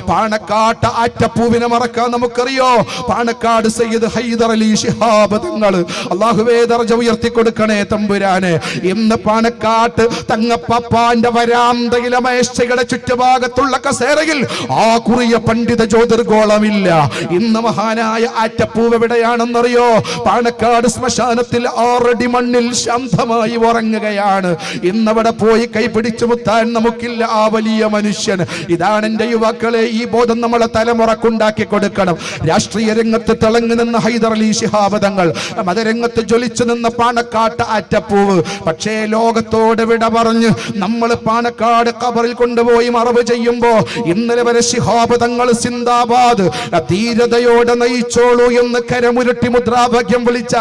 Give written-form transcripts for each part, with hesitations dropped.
പാണക്കാട്ട് ആറ്റപ്പൂവിനെ മറക്കാൻ നമുക്കറിയോ? പാണക്കാട് സയ്യിദ് ഹൈദർ അലി ശിഹാബ് തങ്ങൾ, അല്ലാഹുവേ ദർജ ഉയർത്തി കൊടുക്കണേ തമ്പുരാനെ. ഇന്ന് പാണക്കാട്ട് തങ്ങപ്പാപ്പാന്റെ വരാന്തയിലെ മേശയുടെ ചുറ്റുഭാഗത്തുള്ള കസേരയിൽ ആ കുറിയ പണ്ഡിത ജ്യോതിർഗോളമില്ല. ഇന്ന് മഹാനായ ആറ്റപ്പൂവ് എവിടെയാണെന്നറിയോ? പാണക്കാട് ശ്മശാനത്തിൽ 6 അടി മണ്ണിൽ ശാന്തമായി ഉറങ്ങുകയാണ്. ഇന്നവിടെ പോയി കൈപിടിച്ചു മുത്താൻ നമുക്കില്ല ആ വലിയ മനുഷ്യൻ. ഇതാണ് എന്റെ യുവാക്കളെ, ഈ ബോധം നമ്മളെ തലമുറക്കുണ്ടാക്കി കൊടുക്കണം. രാഷ്ട്രീയ രംഗത്ത് തിളങ്ങി നിന്ന ഹൈദർ അലി ശിഹാബ് തങ്ങൾ, മതരംഗത്ത് ജ്വലിച്ചു നിന്ന പാണക്കാട്ട് ആറ്റപ്പൂവ്. പക്ഷേ ലോകത്തോട് വിട പറഞ്ഞ് നമ്മൾ പാണക്കാട് ഖബറിൽ കൊണ്ടുപോയി മറവ് ചെയ്യുമ്പോ ഇന്നലെ വരെ ശിഹാബ് തങ്ങൾ സിന്ദാബാദ്, ധീരതയോടെ നയിച്ചോളൂ എന്ന് കരമുരുട്ടി മുദ്രാവാക്യം വിളിച്ച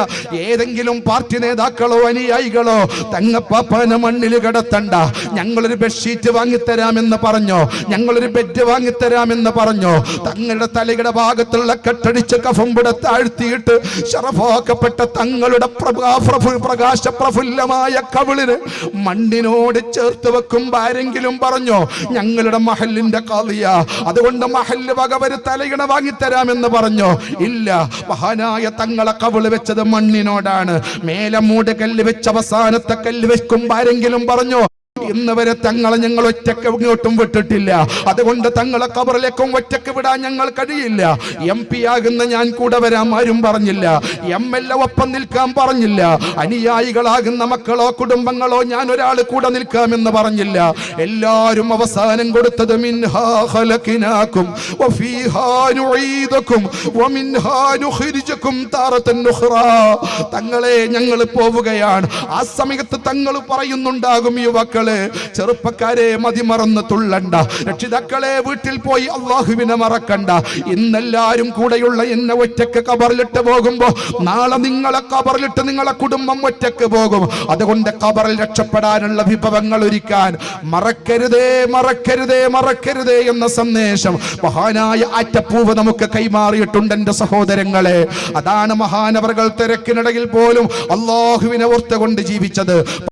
ഏതെങ്കിലും പാർട്ടി നേതാക്കളോ അനുയായികളോ തങ്ങപ്പാപ്പാനെ മണ്ണിൽ കിടത്തണ്ട, ഞങ്ങളൊരു ബെഡ്ഷീറ്റ് വാങ്ങിത്തരാമെന്ന് പറഞ്ഞോ, ഞങ്ങളൊരു ബെഡ് വാങ്ങിത്തരാമെന്ന് പറഞ്ഞോ? തങ്ങളുടെ തലയുടെ ഭാഗത്തുള്ള കെട്ടടിച്ച് കഫംപുട താഴ്ത്തിയിട്ട് ശറഫാക്കപ്പെട്ട തങ്ങളുടെ പ്രകാശ പ്രഫുല്ലമായ കവിളിന് മണ്ണിനോട് ചേർത്ത് വെക്കുമ്പോ ആരെങ്കിലും പറഞ്ഞോ ഞങ്ങളുടെ മഹലിന്റെ ഖാദിയ, അതുകൊണ്ട് മഹല് വകവര് തലയിണ വാങ്ങിത്തരാമെന്ന് പറഞ്ഞോ? ഇല്ല. മഹാനായ തങ്ങളെ കവിള് വെച്ചത് മണ്ണിനോടാണ്. മേലെ മൂട് കല്ല് വെച്ച് അവസാനത്തെ കല്ല് വെക്കുമ്പോ ആരെങ്കിലും പറഞ്ഞോ ഇന്ന് വരെ തങ്ങളെ ഞങ്ങൾ ഒറ്റക്ക് ഇങ്ങോട്ടും വിട്ടിട്ടില്ല, അതുകൊണ്ട് തങ്ങളെ ഖബറിലേക്കും ഒറ്റക്ക് വിടാൻ ഞങ്ങൾ കഴിയില്ല. MP ആകുന്ന ഞാൻ കൂടെ വരാൻ ആരും പറഞ്ഞില്ല, MLA ഒപ്പം നിൽക്കാൻ പറഞ്ഞില്ല, അനുയായികളാകുന്ന മക്കളോ കുടുംബങ്ങളോ ഞാൻ ഒരാൾ കൂടെ നിൽക്കാമെന്ന് പറഞ്ഞില്ല. എല്ലാവരും അവസാനം കൊടുത്തത് മിൻഹാ ഖലഖനാകും വഫീഹാ നുഈദുകും വമിൻഹാ നുഖ്രിജുകും താറതൻ ഉഖ്റാ. തങ്ങളെ ഞങ്ങൾ പോവുകയാണ്. ആ സമയത്ത് തങ്ങൾ പറയുന്നുണ്ടാകും, യുവാക്കളെ ചെറുപ്പക്കാരെ മതിമറന്ന് തുള്ളണ്ട, രക്ഷിതാക്കളെ വീട്ടിൽ പോയി അള്ളാഹുവിനെ മറക്കണ്ട. ഇന്നെല്ലാരും കൂടെയുള്ള എന്നെ ഒറ്റക്ക് ഖബറിലിട്ട് പോകുമ്പോ നാളെ നിങ്ങളെ ഖബറിലിട്ട് നിങ്ങളെ കുടുംബം ഒറ്റക്ക് പോകും. അതുകൊണ്ട് ഖബറിൽ രക്ഷപ്പെടാനുള്ള വിഭവങ്ങൾ ഒരുക്കാൻ മറക്കരുതേ, മറക്കരുതേ, മറക്കരുതേ എന്ന സന്ദേശം മഹാനായ ആറ്റപ്പൂവ് നമുക്ക് കൈമാറിയിട്ടുണ്ട് എന്റെ സഹോദരങ്ങളെ. അതാണ് മഹാനവറുകൾ തിരക്കിനിടയിൽ പോലും അള്ളാഹുവിനെ ഓർത്തുകൊണ്ട് ജീവിച്ചത്.